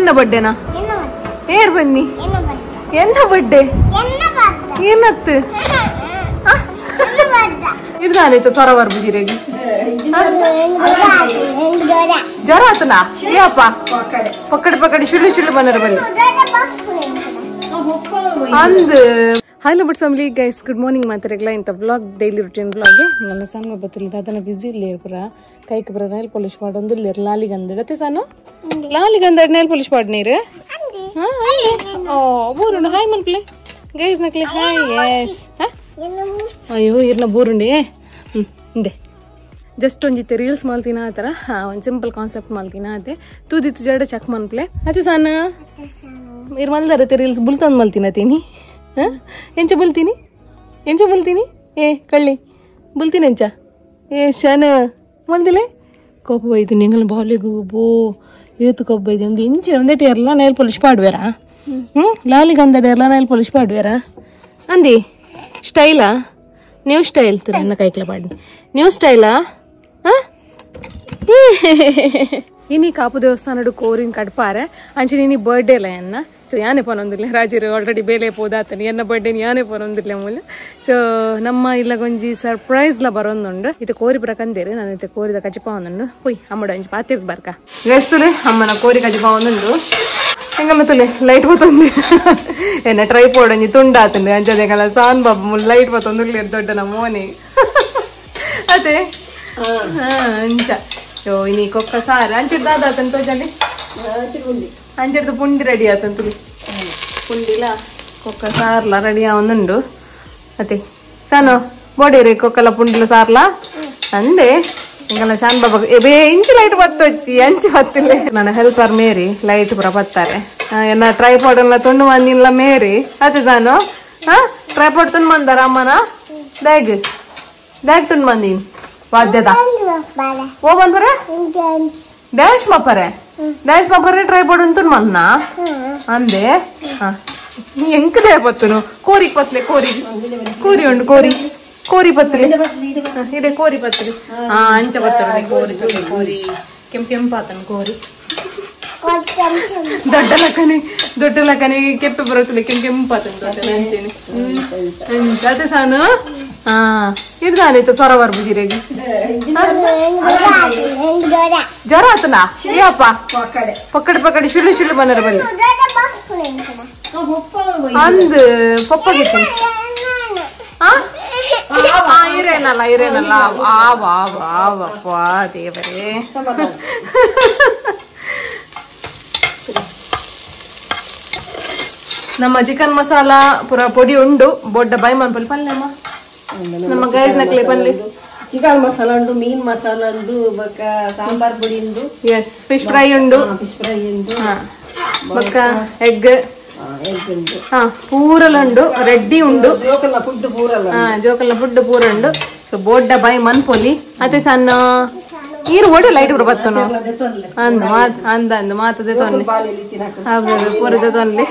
ಎನ್ನ ಬಡ್ಡೆನಾ ಏರ್ ಬನ್ನಿ ಎನ್ನ ಬಡ್ಡೆ ಏನತ್ತು ಇರ್ದಾನಿತ್ತು ಸರವರ್ ಬುಜಿರೆಗೆ ಜ್ವರ ಆತನಾ ಏಪ್ಪ ಪಕ್ಕಡಿ ಪಕ್ಕಡಿ ಶುಳ್ಳು ಶುಳ್ಳು ಬಂದರ ಬನ್ನಿ ಅಂದ್ hello but family guys good morning ಮಾತಾಡಲ್ಲ ಇಂಥ ಬ್ಲಾಗ್ ಡೈಲಿ ರುಟೀನ್ ಬ್ಲಾಗ್ಗೆ ಹಿಂಗೆಲ್ಲ ಸಣ್ಣ ಬತ್ತಿಲ್ಲ ಅದನ್ನ ಬಿಸಿ ಇರ್ಲಿ ಪುರ ಕೈಗೆ ಬರ ನೈಲ್ ಪಾಲಿಶ್ ಮಾಡೋದು ಇರ್ಲಿ ಲಾಲಿಗಂದಡತ್ತೆ ಸಾನು ಲಾಲಿಗಂದಡ್ ನೈಲ್ ಪಾಲಿಶ್ ಪಾಡ್ ನೀರು ಓ ಬೋರುಂಡು ಹಾಯ್ ಮನ್ಪ್ಲೆ ಗೈಸ್ ನಕ್ಲಿ ಹಾಯ್ ಎಸ್ ಅಯ್ಯೋ ಇರ್ನ ಬೋರುಂಡಿ ಹಿಂದೆ ಜಸ್ಟ್ ಒಂದಿತ್ತೆ ರೀಲ್ಸ್ ಮಾಲ್ತಿನ ಆ ಥರ ಒಂದು ಸಿಂಪಲ್ ಕಾನ್ಸೆಪ್ಟ್ ಮಾಲ್ತಿನ ಅದೇ ತೂದಿತ್ತು ಜಡ ಚೆಕ್ ಮನ್ಪ್ಲೆ ಅದೇ ಸಾನ ಇರ್ ಮಲ್ದಾರತ್ತೆ ರೀಲ್ಸ್ ಬುಲ್ತಂದು ಮಲ್ತಿನತೀನಿ ಎಂಚ ಬಲ್ತೀನಿ ಏ ಕಳ್ಳಿ ಬಲ್ತೀನಿ ಎಂಚ ಏ ಶಾನ ಮಲ್ದಿಲೆ ಕೊಬ್ಬ ಬೈದು ನಿಂಗಲ್ ಬಾಲಿಗೂ ಬೋ ಏತು ಕೊಬ್ಬ ಬೈದು ಒಂದು ಇಂಚ ಒಂದೇಟಿ ಎಲ್ಲ ನೈಲ್ ಪಾಲಿಶ್ ಪಾಡ್ವೇರ ಲಾಲಿಗೆ ಅಂದಡೆ ಎಲ್ಲ ನೈಲ್ ಪಾಲಿಶ್ ಪಾಡ್ವೇರ ಅಂದಿ ಸ್ಟೈಲಾ ನ್ಯೂ ಸ್ಟೈಲ್ ನನ್ನ ಕೈಕ್ಲ ಪಾಡಿ ನ್ಯೂ ಸ್ಟೈಲಾ ಇನಿ ಕಾಪು ದೇವಸ್ಥಾನಡು ಕೋರಿನ ಕಡ್ಪಾರೆ ಅಂಚೆ ನೀನಿ ಬರ್ಡೇ ಇಲ್ಲ ಎನ್ನ ಸೊ ಯಾನೇ ಪನೊಂದಿಲ್ಲ ರಾಜರು ಆಲ್ರೆಡಿ ಬೇಲೆ ಪೋದಾತನಿ ಎನ್ನ ಬರ್ಡೇನಿ ಯಾನೇ ಪನೊಂದಿಲ್ಲ ಮೂಲ ಸೊ ನಮ್ಮ ಇಲ್ಲಗೊಂಜಿ ಸರ್ಪ್ರೈಸ್ಲ ಬರೋಂದುಂಡು ಇದು ಕೋರಿ ಪ್ರಕಂದೇರಿ ನಾನು ಇದು ಕೋರಿದ ಕಜಿಪ ಒಂದುಂಡು ಪುಯ್ ಅಮ್ಮಡ ಅಂಚಿ ಪಾತಿರ್ದು ಬರ್ಕ ಗೆಸ್ತುಲೆ ಅಮ್ಮನ ಕೋರಿ ಕಜಿಪ ಒಂದುಂಡು ಹೆಂಗಮ್ಮತ್ತಲೆ ಲೈಟ್ ಬತ್ತೊಂದು ಎನ್ನ ಟ್ರೈಪೋಡ್ ಅಂಜಿ ತುಂಡಾತಂಡು ಅಂಚದೆಂಗಲ್ಲ ಸಾನ್ ಬಾಬು ಮುಲ್ ಲೈಟ್ ಬತ್ತೊಂದು ದೊಡ್ಡ ನಮ್ಮ ಮೋನಿ ಅದೇ ಅಂಚ ಯೋ ಇನಿ ಕೊಕ್ಕ ಸಾರ ಅಂಚಿಡ್ದು ಆದಾತನ್ ತೋಜಲ್ಲಿ ಅಂಚಿಡ್ದು ಪುಂಡಿ ರೆಡಿ ಆತಂತು ಪುಂಡಿಲ ಕೊಕ್ಕ ಸಾರ್ಲ ರೆಡಿ ಆವೊಂದುಂಡು ಅತ್ತೆ ಸಾನು ಬೋಡಿರಿ ಕೊಕ್ಕಲ ಪುಂಡಿಲ ಸಾರ್ಲ ಅಂದೆ ಹಿಂಗೆಲ್ಲ ಶಾನ್ ಬಾಬಾ ಬೇ ಇಂಚು ಲೈಟ್ ಬತ್ತೊಚ್ಚಿ ಅಂಚಿ ಬತ್ತಿಲ್ಲ ನನ್ನ ಹೆಲ್ಪರ್ ಮೇರಿ ಲೈಟ್ ಪುರ ಬತ್ತಾರೆ ಎನ್ನ ಟ್ರೈಪಾಡ್ ಎಲ್ಲ ತುಂಡು ಮಂದಿಲ್ಲ ಮೇರಿ ಅತ್ತೆ ಸಾನು ಟ್ರೈಪಾಡ್ ತುಂಡು ಮಂದಾರ ಅಮ್ಮನ ಬ್ಯಾಗ್ ತುಂಡು ಮಂದಿನಿ ವಾದ್ಯದ ಓ ಬಂದ್ಬರ ಡ್ಯಾನ್ಸ್ ಮಪ್ಪರೆ ಟ್ರೈಪಾಡ್ ಅಂತ ಮನ್ನ ಅಂದೆ ನೀ ಎಂಕದೇ ಬತ್ತನು ಕೋರಿ ಪತ್ಲೆ ಕೋರಿ ಉಂಡು ಕೋರಿ ಪತ್ಲೆ ಇದೆ ಕೋರಿ ಪತ್ಲೆ ಅಂಚ ಬತ್ತರೆ ಕೋರಿ ಕೆಂಪಾತನ ಕೋರಿ ದೊಡ್ಡ ಲಕ್ಕನೆ ಕೆಂಪೆ ಬರುತ್ತಲೆ ಕೆಂಪಾತನ ಅಂಚೇನೆ ಅದೇ ಸಾನು ಇರ್ದಾನಿತ್ತು ಸರವರ್ ಬುಜಿರೆಗೆ ಜ್ವರ ಆತನಾ ಏಪ್ಪ ಪಕ್ಕಡಿ ಶುಳ್ಳು ಶುಳ್ಳು ಬಂದರ ಬನ್ನಿ ಅಂದ್ ಪಪ್ಪಗಿತ್ತು ಇರೇನಲ್ಲ ಆವಪ್ಪ ದೇವರೇ ನಮ್ಮ ಚಿಕನ್ ಮಸಾಲ ಪುರ ಪೊಡಿ ಉಂಡು ಬೊಡ್ಡ ಬೈ ಮನ್ಪಲ್ ಪಲ್ಯಮ್ಮ ನಮ್ಮ ಗೈಸ್ ನಕ್ಲೆ ಪಲ್ಯ ಚಿಕನ್ ಮಸಾಲ ಉಂಡು ಮೀನ್ ಮಸಾಲ ಉಂಡು ಬಕ್ಕ ಸಾಂಬಾರ್ ಪುಡಿ ಉಂಡು ಎಸ್ ಫಿಶ್ ಫ್ರೈ ಉಂಡು ಬಕ್ಕ ಎಗ್ ಉಂಡು ಪೂರಲ ಉಂಡು ರೆಡ್ಡಿ ಉಂಡು ಜೋಕಲ್ನ ಫುಡ್ ಪೂರ ಉಂಡು ಸೊ ಬೋಡ್ಡ ಬೈ ಮನ್ಪೊಲಿ ಅತ್ತೆ ಸಣ್ಣ ಈರು ಓಡಿ ಲೈಟ್ ಪುರ ಬತ್ತನು ಅಂದ ಮಾತದೆ ತೊನ್ನೆ ಹೌದು ಪೂರದ ತೊನ್ಲೆ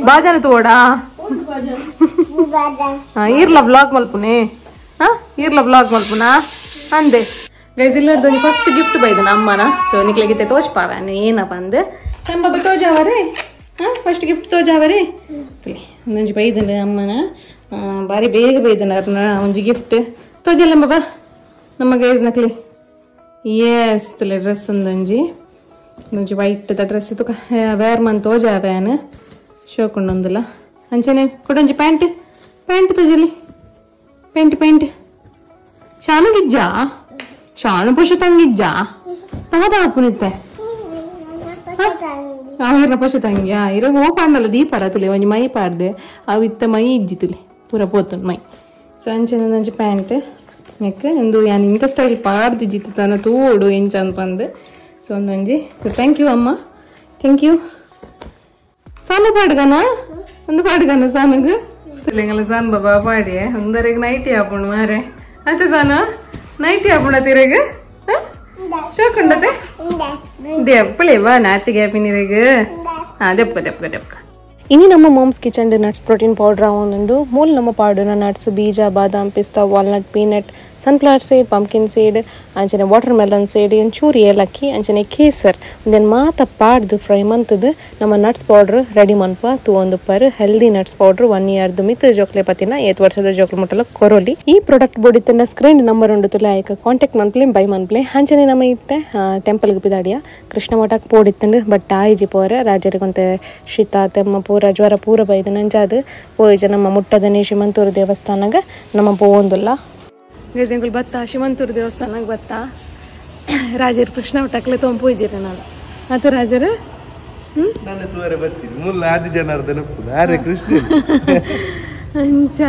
ಬಾಜಾನ ತೋಡ ಈರ್ಲ ಬ್ಲಾಗ್ ಮಲ್ಪುನೆ ಈರ್ಲ ಬ್ಲಾಗ್ ಮಲ್ಪುನ ಅಂದೆ ಗೈಸ್ ಇಲ್ಲದ ಫಸ್ಟ್ ಗಿಫ್ಟ್ ಬೈದನ ಅಮ್ಮನ ಸೊ ನಿಕ್ಲೆಗಿತ್ತೆ ತೋಚ್ಪಾವ ಏನಪ್ಪ ಅಂದ್ ನನ್ನ ಬಾಬಾ ತೋಜಾವರೇ ಫಸ್ಟ್ ಗಿಫ್ಟ್ ತೋಜಾವರೇ ಒಂದೊಂಜಿ ಬೈದನ ಅಮ್ಮನ ಬಾರಿ ಬೇಗ ಬೈದನ ಒಂಜಿ ಗಿಫ್ಟ್ ತೋಜಲ್ಲ ಬಾಬಾ ನಮ್ಮ ಗೈಸ್ ನಕ್ಲಿ ಎಸ್ ತಲೆ ಡ್ರೆಸ್ ಒಂದೊಂಜಿ ವೈಟ್ ಡ್ರೆಸ್ ತುಕ ವೇರ್ ಮನ್ ತೋಜಾವ್ಯಾನ್ ಶೋಕೊಂಡೊಂದುಲ್ಲ ಅಂಚೆನೆ ಕೊಡೊಂಜಿ ಪ್ಯಾಂಟ್ ತೋಜಲಿ ಪ್ಯಾಂಟ್ ಶಾನುಗಿಜ್ಜಾ ಶಾನು ಪುಷ ತಂಗಿಜ್ಜಾ ತಾದ ಹಾಪುನಿತ್ತೆ ಇರ ಪುಷ ತಂಗಿಯಾ ಇರ ಹೋ ಪಾಂಡಲ್ಲ ದೀಪಾರ ತುಲೆ ಒಂಜಿ ಮೈ ಪಾಡ್ದೆ ಅವು ಇತ್ತ ಮೈ ಇಜ್ಜಿ ತುಲೆ ಪೂರ ಪೋತುಂಡು ಮೈ ಸೊ ಅಂಚೆನೆ ಒಂದೊಂಜಿ ಪ್ಯಾಂಟ್ ನೆಕ್ ಎಂದು ಯಾನ್ ಇಂಥ ಸ್ಟೈಲ್ ಪಾಡ್ದಿಜ್ಜಿತ್ತು ತನ ತೂಡು ಎಂಚ ಅನ್ಪಂದು ಸೊ ಒಂದೊಂಜಿ ಥ್ಯಾಂಕ್ ಯು ಅಮ್ಮ ಥ್ಯಾಂಕ್ ಯು ಸಾನು ಪಾಡ್ಗನ ಒಂದು ಪಾಡ್ಗನ ಸಾನುಗು ತೆಲೆಂಗಲ ಸಾನ್ ಬಾಬಾ ಪಾಡಿ ಒಂದರೆಗೆ ನೈಟಿ ಹಾಪುಂಡು ಮಾರೆ ಅತ್ತೆ ಸಾನು ನೈಟಿ ಹಾಪುಂಡ ತಿರೆಗೆ ಶೋಕುಂಡತೆ ದೆಪ್ಪಳೆ ಬಾ ನಾಚಿಗೆ ಹಾಪಿನಿರೆಗೆ ದೆಪ್ಪ ಇನಿ ನಮ್ಮ moms kitchen nuts protein powder ಅವನುಂಡು ಮೂಲ ನಮ್ಮ ಪಾಡುನ ನಟ್ಸ್ ಬೀಜ ಬಾದಾಮ್ ಪಿಸ್ತಾ walnut peanut sunflower seed pumpkin seed ಅಂಚನೆ ವಾಟರ್ ಮೆಲನ್ ಸೀಡ್ ಚೂರು ಏಲಕ್ಕಿ ಅಂಚನೆ ಕೇಸರ್ ಒಂದೇನು ಮಾತ ಪಾಡ್ದು ಫ್ರೈ ಮಂತದ್ದು ನಮ್ಮ ನಟ್ಸ್ ಪೌಡ್ರ್ ರೆಡಿ ಮನ್ಪ ತೂವೊಂದು ಪರ್ ಹೆಲ್ದಿ ನಟ್ಸ್ ಪೌಡ್ರ್ 1 ಇಯರ್ದು ಮಿತ್ರ ಜೋಕ್ಲೆ ಪತ್ತಿನ 8 ವರ್ಷದ ಜೋಕ್ಲೆ ಮುಟ್ಟಲ ಕೊರೋಲಿ ಈ ಪ್ರಾಡಕ್ಟ್ ಬೋಡಿತ್ತಂಡ ಸ್ಕ್ರೀನ್ ನಂಬರ್ ಉಂಡು ತುಲೆ ಆಯ್ಕೆ ಕಾಂಟ್ಯಾಕ್ಟ್ ಮನ್ಪ್ಲೆ ಬೈ ಮನ್ಪ್ಲೆ ಅಂಚನೆ ನಮ್ಮ ಇತ್ತೆ ಟೆಂಪಲ್ಗೆ ಬಿದಾಡಿಯ ಕೃಷ್ಣ ಮಠಕ್ಕೆ ಪೋಡಿತ್ತಂಡು ಬಟ್ ಆಯ್ಜಿ ಪೋರ ರಾಜರಿಗೊಂತೆ ಶೀತ ತೆಮ್ಮ ಪೂರ ಜ್ವರ ಪೂರ ಬೈದು ನಂಜಾದು ಪೋಯ್ಜ ನಮ್ಮ ಮುಟ್ಟದನೆ ಶಿಮಂತೂರು ದೇವಸ್ಥಾನಗ ನಮ್ಮ ಪೋವೊಂದುಲ್ಲ ಗಜಂಗುಲ್ ಬತ್ತ ಶಿವಂತೂರು ದೇವಸ್ಥಾನಕ್ಕೆ ಬತ್ತ ರಾಜರು ಕೃಷ್ಣ ಮಠಕ್ಲೆ ತೊಂಪೋಯ್ಜಿರಿ ನಾನು ಮತ್ತೆ ರಾಜರು ಅಂಚ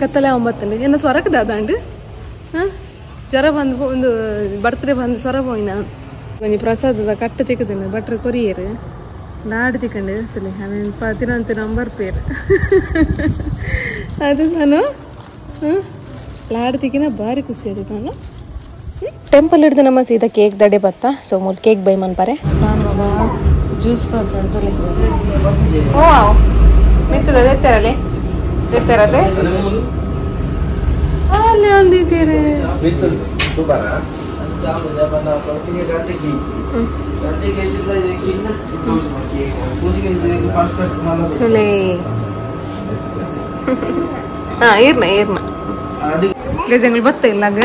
ಕತ್ತಲೆ 9 ಏನ ಸ್ವರಕ್ಕೆ ದಾದಾಂಡು ಜ್ವರ ಬಂದು ಒಂದು ಬರ್ತ್ಡೇ ಬಂದು ಸ್ವರ ಹೋಯ್ ನಾನು ಕೊಂಚ ಪ್ರಸಾದದ ಕಟ್ಟು ತಿಕ್ಕದೇನು ಭಟ್ರು ಕೊರಿಯರು ನಾಡು ತಿಕ್ಕಂಡು ಇರ್ತಲೆ ಆಮೇಲೆ 11 ನಂಬರ್ ಪೇರು ಅದು ನಾನು ಲಾಡು ತಿಕ್ಕಿನ ಭಾರಿ ಖುಷಿ ಆಯ್ತು ನಾನು ಟೆಂಪಲ್ ಹಿಡ್ದು ನಮ್ಮ ಸೀದಾ ಕೇಕ್ ದಡೆ ಬತ್ತ ಸೊ ಮೂಲ ಕೇಕ್ ಬೈ ಮನ್ಪಾರೆ ಜ್ಯೂಸ್ ಬರ್ತಾರೆ ಓ ಮಿತ್ತದ ಎತ್ತಾರಲ್ಲೇ ಎತ್ತಾರದೆ ಅಲ್ಲಿ ಒಂದಿದ್ದೀರಿ ಈರ್ನ ಗಜಂಗಳು ಬತ್ತ ಇಲ್ಲಾಗ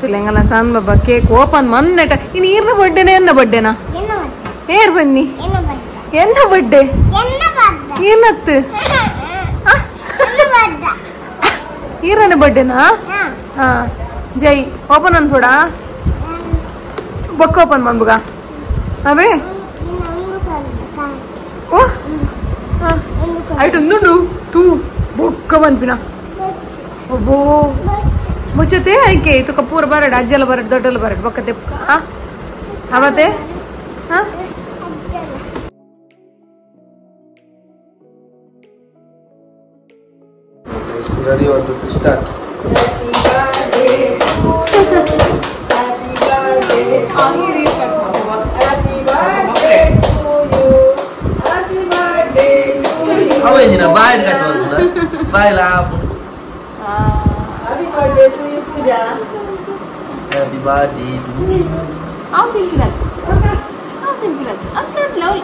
ತುಲೆಂಗಲ್ಲ ಸಾನ್ ಬಾಬಾ ಕೇಕ್ ಓಪನ್ ಮನ್ನೆಟ ಇನ್ನು ಈರ್ನ ಬಡ್ಡೆನಾ ಎನ್ನ ಬಡ್ಡೆನಾ ಏರ್ ಬನ್ನಿ ಎನ್ನ ಬಡ್ಡೆ ಏನತ್ತು ಈರನ ಬಡ್ಡೆನಾ ಹಾ ಜೈ ಓಪನ್ ಅನ್ಬೋಡ ಬೊಕ್ಕ ಓಪನ್ ಮಾಡ್ಬುಗ ಅವೇ ಓ ಆಯ್ತು ತೂ ಬೊಕ್ಕ ಬಂದ್ಬಿನ ಒಬ್ಬೋ ಮುಚ್ಚತೆ ಆಯ್ಕೆ ತುಕ ಪೂರ ಬರಡ್ ಅಜ್ಜಲ ಬರಡ್ ದೊಡ್ಡಲ್ಲ ಬರಡ್ ಬೊಕ್ಕತೆ ಅವತ್ತೆ Ready or to start? How are you? Bye, bye, love. Happy birthday to you, Pooja. Happy birthday to you. How think that? How think that? I'm not loud.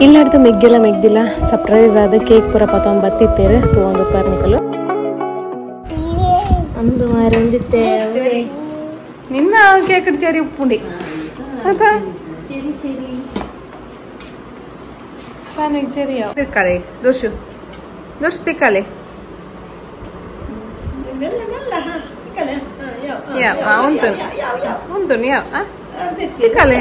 ಇಲ್ಲಾರ್ದು ಮೆಗ್ದಿಲ್ಲ ಸರ್ಪ್ರೈಸ್ ಆದ ಕೇಕ್ ಪೂರ ಪತ್ತೊಂದು ಬತ್ತಿತ್ತೇವೆ ತಗೊಂಡು ಪರ್ನಿಕಲು ಅಂದು ಮಾರಂದಿತ್ತೆ ನಿನ್ನ ಕೇಕ್ ಚೇರಿ ಉಪ್ಪುಂಡಿ ಅಕ್ಕ ಚೆರಿ ಚೆರಿ ಸಾನಿಗೆ ಚೇರಿ ತಿಕ್ಕಾಲೆ ದೋಷು ತಿಕ್ಕಾಲೆ ಉಂಟು ಯಾವ ತಿಕ್ಕಾಲೆ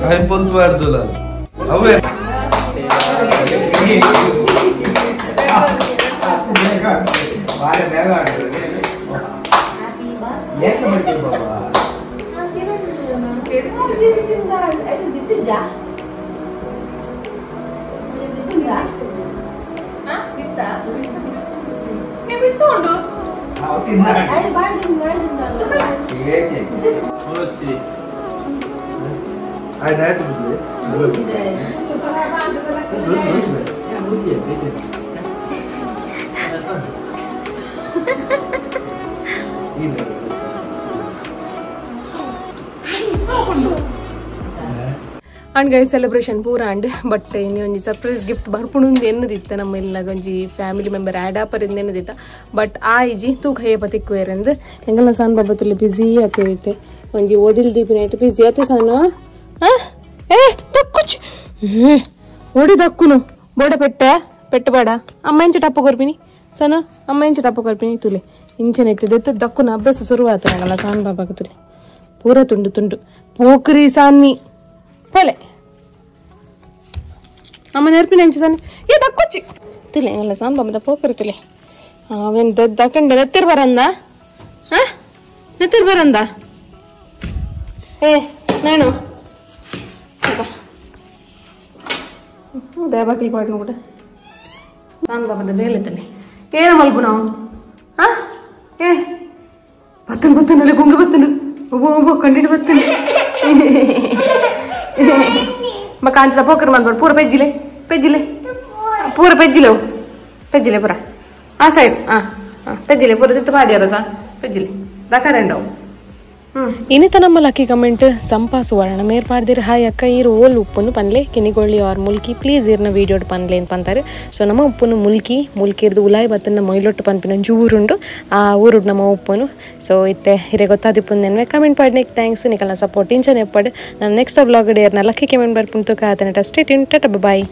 Hai pontu ardulan. Awe. I had to do it. And Guy celebration ಪೂರ ಅಂಡ್ ಬಟ್ ಇನ್ನು ಒಂಜಿ ಸರ್ಪ್ರೈಸ್ ಗಿಫ್ಟ್ ಬರ್ಪುಣುಂದು ಎನ್ನದಿತ್ತ ನಮ್ಮ ಇಲ್ಲಾಗ ಒಂಜಿ ಫ್ಯಾಮಿಲಿ ಮೆಂಬರ್ ಆ್ಯಡ್ ಆಪರಿಂದ ಎನ್ನದಿತ್ತ ಬಟ್ ಆ ಇಜಿ ತೂಕ ಹೇಪ ತಿಕ್ಕುವೇರೆಂದು ಎಂಗಲ್ಲ ಸಾನ್ ಬಾಬಾ ತುಲ್ಲಿ ಬಿಸಿ ಆಗ್ತೈತೆ ಒಂಜಿ ಓಡಿಲ್ ದೀಪಿನೈಟ್ ಬಿಸಿ ಆಯ್ತು ಸಾನು ಏ ತಕ್ಕುಚ್ ಓಡಿ ದಕ್ಕುನು ಬೋಡ పెట్టబాడా అమ్మ ఇంచ టప్పు కొరిపిని సను అమ్మ ఇంచ టప్పు కొరిపిని తులి ఇంచనైతే దెత్తు దక్కున అభ్యాస సురువాత నగల సాన్ బాబాకు తులి పూర తుండు తుండు పోకరి సాన్ని పోలే అమ్మ నేర్పిన ఇంచ సాన్ని ఏ దక్కొచ్చి తులి నగల సాన్ బాబా పోకరి తులి అవెన్ దక్కండి నెత్తిరు బరందా నెత్తిరు బరందా ఏ నేను దేవాకిల్ పాడిన కూడా సాన్ బాబా ಬೇಲೆತನೆ ಏನ ಮಲ್ಪು ನಾವು ಏ ಬತ್ತನು ಬತ್ತನು ಗುಂಗ ಬತ್ತನು ಒಬ್ಬ ಕಂಡಿಟ್ಟು ಬತ್ತನು ಮ ಕಾಂಚದ ಪೋಕರ್ ಮಾಡ್ಬೇಡ ಪೂರ ಪೆಜ್ಜಿಲೆ ಪೂರ ಪೆಜ್ಜಿಲೆ ಪೂರ ಆ ಸೈಡ್ ಪೆಜ್ಜಿಲೆ ಪೂರ ತಿತ್ತು ಪಾಡ್ಯಾರದ ಪೆಜ್ಜಿಲೆ ದಕರೆಂಡವು ಇನ್ನಿತ ನಮ್ಮ ಲಕ್ಕಿ ಕಮೆಂಟ್ ಸಂಪಾ ಸುವರ್ಣ ಮೇರ್ ಪಾಡ್ದಿರ ಹಾಯ್ ಅಕ್ಕ ಈರು ಓಲ್ ಉಪ್ಪುನು ಪನ್ಲೆ ಕಿನಿಗೊಳ್ಳಿ ಆರ್ ಮುಲ್ಕಿ ಪ್ಲೀಸ್ ಇರ್ನ ವೀಡಿಯೋಡ್ ಪನ್ಲೆ ಅಂತ ಪಂತಾರೆ ಸೊ ನಮ್ಮ ಉಪ್ಪುನು ಮುಲ್ಕಿರ್ದು ಉಲಾಯಿ ಬತ್ತನ್ನ ಮೊಯ್ಲೊಟ್ಟು ಪನ್ಪಿನ ಊರುಂಡು ಆ ಊರುಡ್ ನಮ್ಮ ಉಪ್ಪುನು ಸೊ ಇತ್ತೆ ಹಿರೇ ಗೊತ್ತಾದಿಪ್ಪುಂದೆನ್ವೆ ಕಮೆಂಟ್ ಪಾಡ್ನೆಕ್ ಥ್ಯಾಂಕ್ಸ್ ನಿಕಲ್ನ ಸಪೋರ್ಟ್ ಇಂಚನೆ ಎಪ್ಪಡ್ ನಾನು ನೆಕ್ಸ್ಟ್ ವ್ಲಾಗ್ ಡೇರ್ನ ಲಕ್ಕಿ ಕಮೆಂಟ್ ಬರ್ಪುಂತು ಕಾತನೆ ಸ್ಟೇ ಟ್ಯೂನ್ ಟಾಟಾ ಬಾಯ್